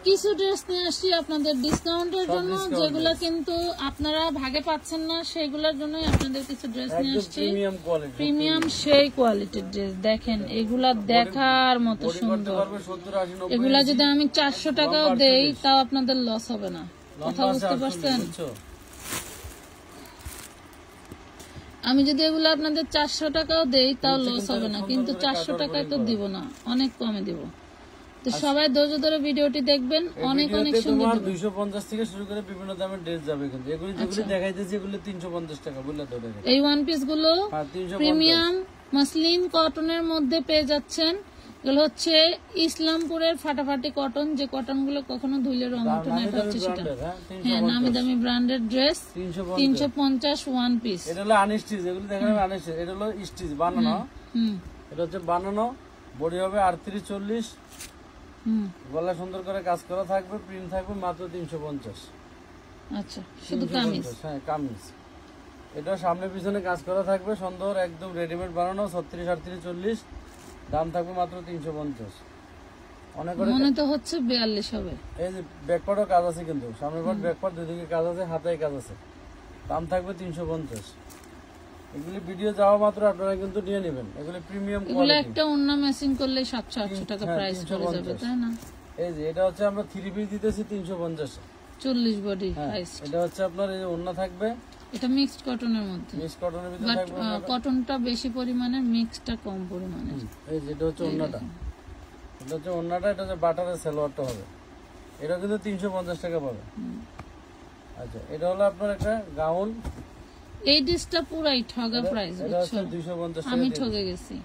কিছু ড্রেস নিয়ে আসছি আপনাদের ডিসকাউন্টের জন্য, যেগুলো কিন্তু আপনারা ভাগে পাচ্ছেন না, সেগুলোর জন্যই আপনাদের কিছু ড্রেস নিয়ে আসছি। প্রিমিয়াম সেই কোয়ালিটির ড্রেস দেখেন, এগুলা দেখার মতো সুন্দর। এগুলা যদি আমি 400 টাকাও দেই তাও আপনাদের লস হবে না, কথা বুঝতে পারছেন? আমি যদি এগুলো আপনাদের 400 টাকাও দেই তাও লস হবে না, কিন্তু 400 টাকায় তো দিব না, অনেক কমে দিব। তো সবাই ধৈর্য ধরে ভিডিওটি দেখবেন, অনেক অনেক সুন্দর। 250 থেকে শুরু করে বিভিন্ন দামের ড্রেস যাবে, কিন্তু এগুলো যেগুলো দেখাইতেছি এগুলো 350 টাকা বললে তো। এই ওয়ান পিস গুলো প্রিমিয়াম মসলিন কটনের মধ্যে পেয়ে যাচ্ছেন। এগুলো হচ্ছে ইসলামপুরের ফাটাফাটি কটন, যে কটন গুলো কখনো ধুইলে রং ওঠে না, এটা হচ্ছে সেটা। হ্যাঁ, নামি দামি ব্র্যান্ডেড ড্রেস 350 ওয়ান পিস। এটা হলো আনস্টিচ, এগুলো দেখেন আনস্টিচ, এটা হলো স্টিচ বানানো। এটা হচ্ছে বানানো, বডি হবে 38-40, গলা সুন্দর করে কাজ করা থাকবে, প্রিন্ট থাকবে, মাত্র 350। আচ্ছা, শুধু কামিজ? হ্যাঁ, কামিজ। এটা সামনে পিছনে কাজ করা থাকবে, সুন্দর একদম রেডিমেড বানানো, 36-38-40, দাম থাকবে মাত্র 350। অনেক করে মনে তো হচ্ছে 42 হবে। এই যে ব্যাকপার্টও কাজ আছে, কিন্তু সামনের পার্ট ব্যাকপার্ট দুদিকে কাজ আছে, হাতায় কাজ আছে, দাম থাকবে 350। এগুলি ভিডিও যাওয়া মাত্র আপনারা কিন্তু নিয়ে নেবেন, এগুলি প্রিমিয়াম কোয়ালিটি। এগুলো একটা ওন্না ম্যাচিং করলে 700-800 টাকা প্রাইস পড়ে যাবে, তাই না? এই যে এটা হচ্ছে আমরা 3 পিস দিতেছি 350 এ, 40 বডি সাইজ। এটা হচ্ছে আপনার এই যে ওন্না থাকবে, এটা মিক্সড কটনের মধ্যে, মিক্সড কটনের ভিতরে থাকবে। কটনটা বেশি পরিমাণে, মিক্সডটা কম পরিমাণে। এই যে এটা হচ্ছে ওন্নাটা, এটা হচ্ছে ওন্নাটা, এটা হচ্ছে বাটারের সালোয়ারটা হবে, এটা কিন্তু 350 টাকা পাবে। আচ্ছা, এটা হলো আপনার একটা গাউন। এই ড্রেসটা পুরাই ঠগা প্রাইস, বুঝছো? 250 টাকা আমি ঠকে গেছি।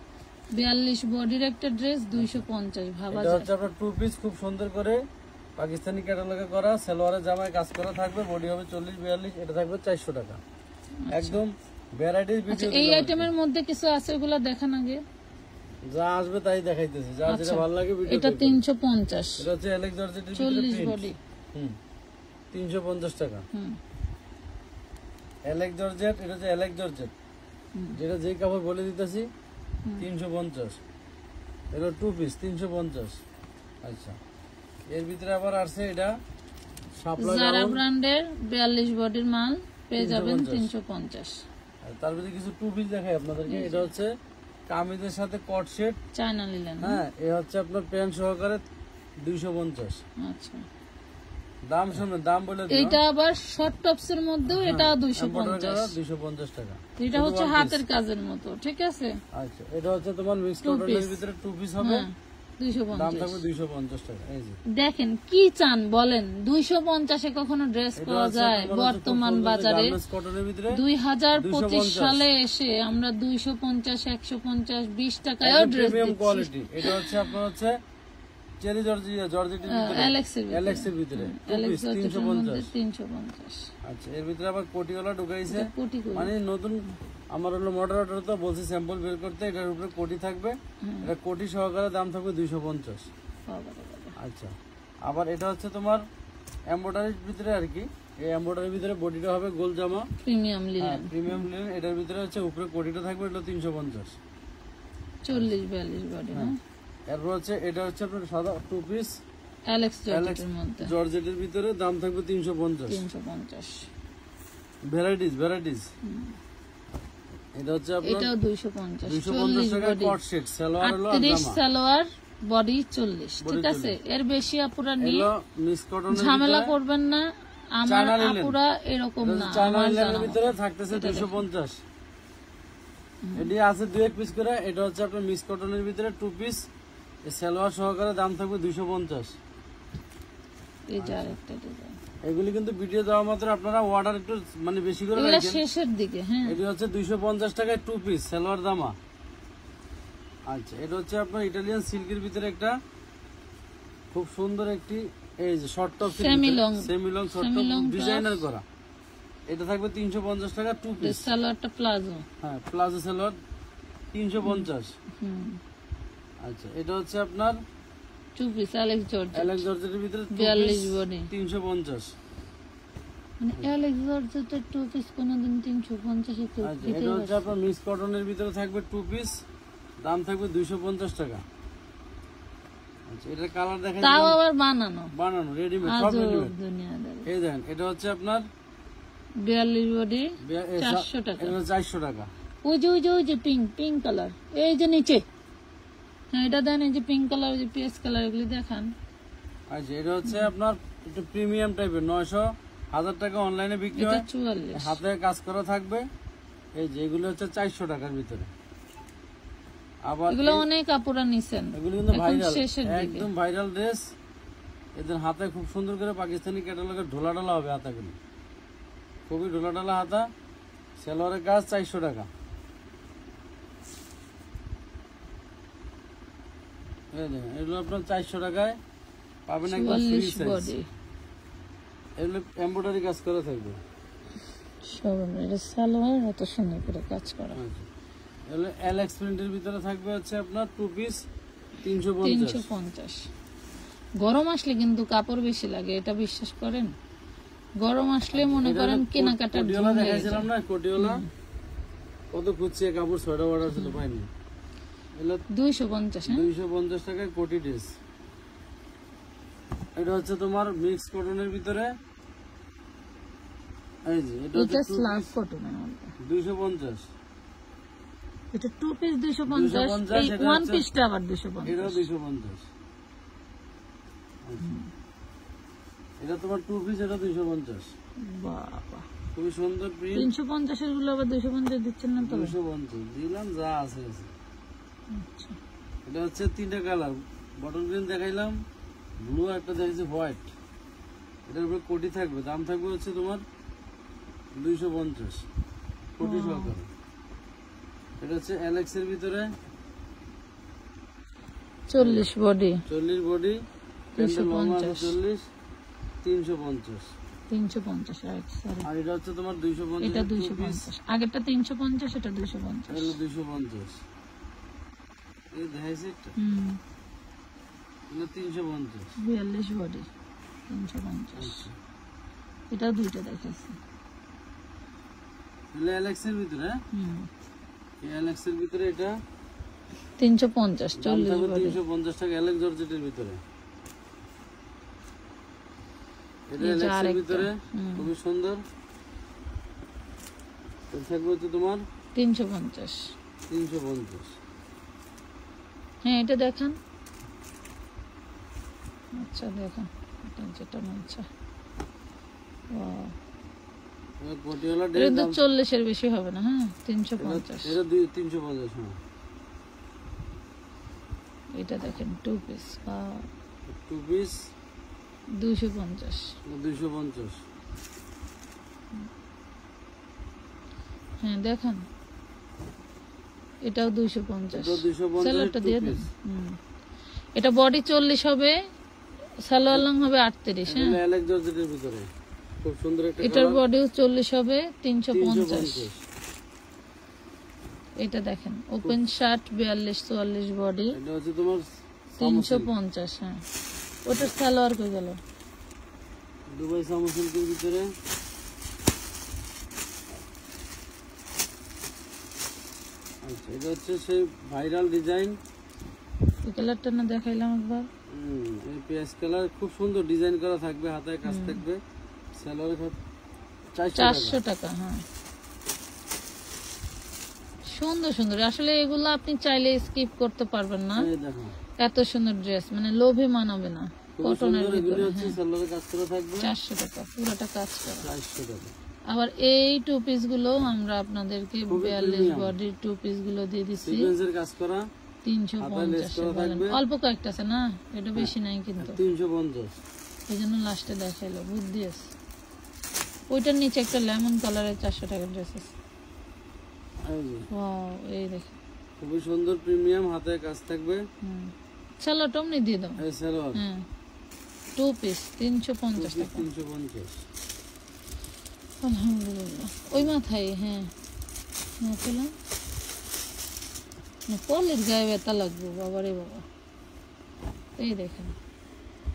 42 বডির একটা ড্রেস 250, ভাবা যায়। এটা হচ্ছে আপনার 2 পিস, খুব সুন্দর করে পাকিস্তানি ক্যাটালগে করা, সালোয়ারে জামায় কাজ করা থাকবে, বডি হবে 40-42, এটা থাকবে 400 টাকা। একদম ভ্যারাইটিস ভিডিও। এই আইটেমের মধ্যে কিছু আছে, ওগুলো দেখান আগে। যা আসবে তাই দেখাইতেছি, যা যেটা ভালো লাগে ভিডিও। এটা 350, এটা হচ্ছে এলেক্স জর্জেটের 40 বডি। 350 টাকা। এলেক্স জর্জেট, এটা হচ্ছে এলেক্স জর্জেট, যেটা যেই কাপড় বলে দিতেছি 350। এটা 2 পিস 350। আচ্ছা, এর ভিতরে আবার আছে এটা শাপলা জারা ব্র্যান্ডের 42 বডির মাল পেয়ে যাবেন 350। তার ভিতরে কিছু 2 পিস দেখাই আপনাদেরকে। এটা হচ্ছে কামিজের সাথে কট সেট, চায়না লিলেন। হ্যাঁ, এই হচ্ছে আপনার প্যান্ট সহকারে 250। আচ্ছা, দাম শুনুন, দাম বলে দিন। এটা আবার শর্ট টপস এর মধ্যেও, এটা 250 টাকা। এটা হচ্ছে হাতের কাজের মতো, ঠিক আছে? আচ্ছা, এটা হচ্ছে তোমার মিক্স কটনের ভিতরে 2 পিস হবে, 250, দাম থাকবে 250 টাকা। এই যে দেখেন কি চান বলেন, 250 এ কখনো ড্রেস পাওয়া যায় বর্তমান বাজারে? 2025 সালে এসে আমরা 250, 150, 20 টাকায় ড্রেস দিচ্ছি। কোয়ালিটি। এটা হচ্ছে আপনার হচ্ছে চেরি জর্জেটের ভিতরে, এলেক্সের ভিতরে 350। আচ্ছা, এর ভিতরে আবার কোটিওয়ালা ঢুকাইছে, মানে নতুন। আমার হলো মডারেটর তো বলছি স্যাম্পল বের করতে, এটার উপরে কোটি থাকবে, এটা কোটি সহকারে দাম থাকবে 250। আচ্ছা, আবার এটা হচ্ছে তোমার এমব্রয়ডারির ভিতরে আর কি, এই এমব্রয়ডারির ভিতরে বডিটা হবে গোল জামা, প্রিমিয়াম লিনেন। প্রিমিয়াম লিনেন, এটার ভিতরে হচ্ছে উপরে কোটিটা থাকবে, এটা 350। 40-42 বডি। এরপর হচ্ছে এটা হচ্ছে আপনার সাদা 2 পিস এলেক্স জর্জেটের ভিতরে, দাম থাকবে 350। ভ্যারাইটিস। এটা হচ্ছে আপনার এটাও 250 টাকা। কট সেট সালোয়ার হলো, 38 সালোয়ার, বডি 40, ঠিক আছে? এর বেশি আপুরা নিয়ে ঝামেলা করবেন না, আমার আপুরা এরকম না। চায়না লিনেনের ভিতরে থাকতেছে 250। এটি আছে 2-1 পিস করে। এটা হচ্ছে আপনার মিক্স কটনের ভিতরে 2 পিস, সালোয়ার সহকারে, দাম থাকবে 250। এই যে আরেকটা ডিজাইন। এগুলি কিন্তু ভিডিও দেওয়া মাত্র আপনারা অর্ডার একটু মানে বেশি করে রাখেন, শেষের দিকে। হ্যাঁ, এটি হচ্ছে 250 টাকায় 2 পিস সালোয়ার জামা। আচ্ছা, এটা হচ্ছে আপনার ইটালিয়ান সিল্কের ভিতরে একটা খুব সুন্দর একটি, এই যে short top, semi long short top designer করা, এটা থাকবে 350 টাকা 2 পিস। সালোয়ারটা প্লাজো, হ্যাঁ, প্লাজো সালোয়ার 350। আচ্ছা, এটা হচ্ছে আপনার 2 পিস এলেক্স জর্জেটের ভিতরে 42 বডি 350। মানে এলেক্স জর্জেটের 2 পিস কোনদিন 350 এ কেউ দিতে পারে? এটা হচ্ছে আপনার মিক্স কটনের ভিতরে থাকবে 2 পিস, দাম থাকবে 250 টাকা। আচ্ছা এটা কালার দেখেন, তাও আবার বানানো রেডিমেড, সব রেডিমেড। দুনিয়াদারি। এই দেখেন এটা হচ্ছে আপনার 42 বডি 400 টাকা। এটা 400 টাকা। ওই যে পিঙ্ক কালার, এই যে নিচে, হ্যাঁ এটা দেন, এই যে পিঙ্ক কালার, যে পিএস কালার, এগুলি দেখান। আচ্ছা এটা হচ্ছে আপনার একটু প্রিমিয়াম টাইপের, 900 1000 টাকা অনলাইনে বিক্রি হয়, 44। হাতে কাজ করা থাকবে। এই যে এগুলো হচ্ছে 400 টাকার ভিতরে। আবার এগুলো অনেক আপুরা নিছেন, এগুলো কিন্তু ভাইরাল, শেষের দিকে একদম ভাইরাল ড্রেস। এদের হাতে খুব সুন্দর করে পাকিস্তানি ক্যাটালগের ঢোলা হবে হাতাগুলো, খুবই ঢোলা হাতা। সালোয়ারের কাজ 400 টাকা। এগুলো আপনার 400 টাকায় পাবেন, একদম ফ্রি সাইজ। এগুলো এমব্রয়ডারি কাজ করা থাকবে সব। এটা সালোয়ার এত সুন্দর করে কাজ করা। এগুলো এলএক্স প্রিন্টের ভিতরে থাকবে হচ্ছে আপনার 2 পিস 350। 350। গরম আসলে কিন্তু কাপড় বেশি লাগে, এটা বিশ্বাস করেন। গরম আসলে মনে করেন কেনাকাটার কোটিওয়ালা দেখাইছিলাম না, কোটিওয়ালা কত খুঁজছে কাপড়, 6টা অর্ডার ছিল পাইনি। এগুলো 250। 250 টাকায় কোটি ড্রেস। এটা হচ্ছে তোমার মিক্স কটনের ভিতরে, এই যে এটা স্ল্যাব কটনের মধ্যে 250। এটা 2 পিস 250, এই 1 পিসটা আবার 250। এটা 250। এটা তোমার 2 পিস, এটা 250। বাবা খুবই সুন্দর প্রিন্ট। 350 এর গুলো আবার 250 দিচ্ছেন না তো? 250 দিলাম, যা আছে আছে। আচ্ছা এটা হচ্ছে 3টা কালার, বটল গ্রিন দেখাইলাম, ব্লু একটা দেখাইছি, হোয়াইট। এটার উপরে কোটি থাকবে, দাম থাকবে হচ্ছে তোমার 250 কোটি সহকারে। এটা হচ্ছে এলএক্স এর ভিতরে 40 বডি, 40 বডি, 250, 40 350। 350 right, sorry. আর এটা হচ্ছে তোমার 250, এটা 250, আগেরটা 350, এটা 250। এটা 250 এই দেখাইছে একটা, এটা 350। 42 বডি 350। এটা দুইটা দেখাইছি। এটা এলএক্স এর ভিতরে, এই এলএক্স এর ভিতরে এটা 350, 40 বডি 350 টাকা, এলএক্স জর্জেটের ভিতরে। এটা এলএক্স এর ভিতরে খুবই সুন্দর। এটা থাকবে হচ্ছে তোমার 350। 350। হ্যাঁ এটা দেখান। আচ্ছা দেখান, এটা যেটা মনছা। ওয়াও, এটা কোটিওয়ালা এটা তো 40 এর বেশি হবে না? হ্যাঁ 350। এটা 350। হ্যাঁ এটা দেখেন 2 পিস, 2 পিস 250। 250। হ্যাঁ দেখান, এটাও 250। এটা 250 সালোয়ারটা দিয়ে দেন। এটা বডি 40 হবে, সালোয়ার লং হবে 38। হ্যাঁ এটা এলএক্স জর্জেটের ভিতরে খুব সুন্দর একটা এটার বডিও 40 হবে, 350। এটা দেখেন ওপেন শার্ট 42-44 বডি, এটা হচ্ছে তোমার 350। হ্যাঁ ওটার সালোয়ার কই গেল? দুবাই সামসিল্কের ভিতরে। আচ্ছা এটা হচ্ছে সেই ভাইরাল ডিজাইন, এই কালারটা না দেখাইলাম একবার। এই পেঁয়াজ কালার, খুব সুন্দর ডিজাইন করা থাকবে, হাতে কাজ থাকবে। সালোয়ার 400 টাকা। হ্যাঁ সুন্দর সুন্দর, আসলে এগুলো আপনি চাইলে স্কিপ করতে পারবেন না, এত সুন্দর ড্রেস, মানে লোভে মানাবে না। কটনের ভিতরে 400 টাকা, পুরোটা কাজ করা। 400 টাকা। আবার এই 2 পিস গুলো আমরা আপনাদেরকে 42 বডির 2 পিস গুলো দিয়ে দিচ্ছি, সিকোয়েন্সের কাজ করা, 350। অল্প কয়েকটা আছে না, এটা বেশি নাই কিন্তু 350। এই জন্য লাস্টে দেখাইলো, বুদ্ধি আছে। ওইটার নিচে একটা লেমন কালারের 400 টাকার ড্রেস আছে। ওয়াও, এই দেখেন খুবই সুন্দর প্রিমিয়াম, হাতে কাজ থাকবে। চলো টমনি দিয়ে দাও। এই সালোয়ার, হ্যাঁ 2 পিস 350 টাকা। 350। আলহামদুলিল্লাহ। ওই মাথায় হ্যাঁ পেলাম, পলের গায়ে ব্যথা লাগবে বাবারে বাবা। এই দেখেন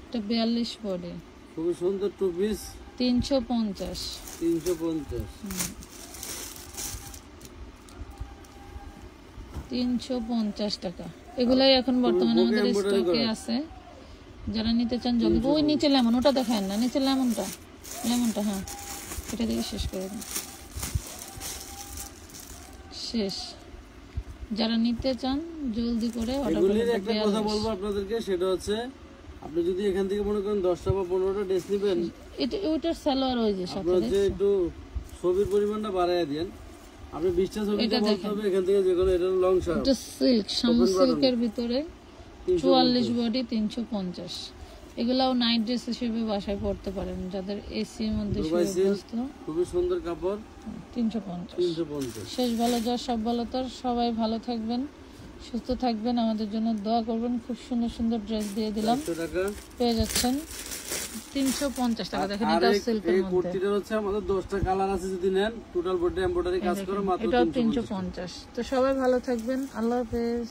এটা 42 বডি, খুবই সুন্দর 2 পিস 350। 350 টাকা। এগুলাই এখন বর্তমানে আমাদের স্টকে আছে। যারা নিতে চান জলদি। ওই নিচে লেমন, ওটা দেখেন না, নিচে লেমনটা, হ্যাঁ এটা দিয়ে শেষ করে দিন, শেষ। যারা নিতে চান জলদি করে অর্ডার করুন। একটা কথা বলবো আপনাদেরকে, সেটা হচ্ছে আপনি যদি এখান থেকে মনে করেন 10টা বা 15টা ড্রেস নেবেন, এটা ওইটার সালোয়ার ওই যে সাথে যে একটু ছবির পরিমাণটা বাড়ায় দেন। আপনি 20টা ছবি বলতে হবে এখান থেকে, যে কোনো এটা লং শার্ট, এটা সিল্ক, শামু সিল্কের ভিতরে 44 বডি 350। এগুলাও নাইট ড্রেস হিসেবে বাসায় পরতে পারেন যাদের এসি এর মধ্যে অভ্যস্ত। খুবই সুন্দর কাপড়, 350। শেষ ভালো যার সব ভালো তার। সবাই ভালো থাকবেন, সুস্থ থাকবেন, আমাদের জন্য দোয়া করবেন। খুব সুন্দর সুন্দর ড্রেস দিয়ে দিলাম, পেয়ে যাচ্ছেন 350 টাকা। দেখেন এটা সিল্কের মধ্যে, কুর্তিটা হচ্ছে আমাদের 10টা কালার আছে, যদি নেন টোটাল বডি এমব্রয়ডারি কাজ করে মাত্র এটা 350। তো সবাই ভালো থাকবেন, আল্লাহ হাফেজ।